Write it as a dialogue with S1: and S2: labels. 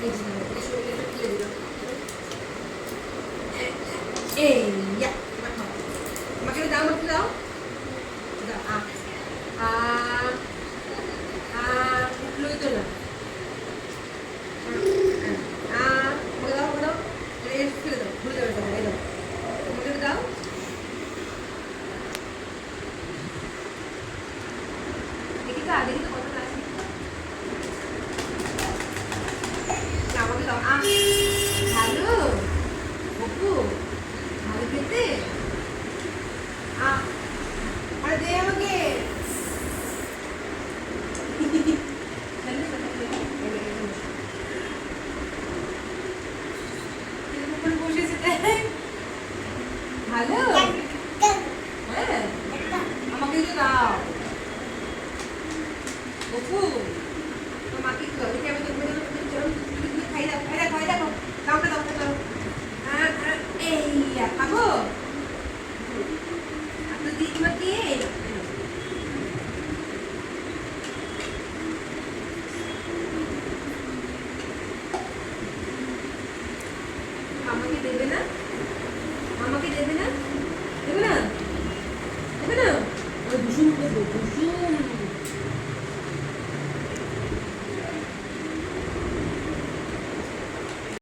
S1: এই যে এই শরীরটা তুলে দিলাম। এই ইয়া মাখো। আমাকে দাও, আমাকে দাও। দাও আ উঠলোই তো না। আমাকে দাও, আমাকে দাও। এই ফেলে দাও, ভুলে যাবে তোমার। এই দাও, আমাকে দাও। দেখি তো আগে তো কত আছে। আমাকে দাও। ভালো অপু, ভালো খেতে। আরে দে আমাকে। ভালো হ্যাঁ, আমাকে একটু দাও অপু। তো মাকে একটু দাও। দেখি আমি তোমাকে খাই দাও, খাই দাও, খাই দেখো। দাও দাও দাও। এই খাবো। আপনার দিদিমা কে? আমাকে দেবে না? আমাকে দেবে না?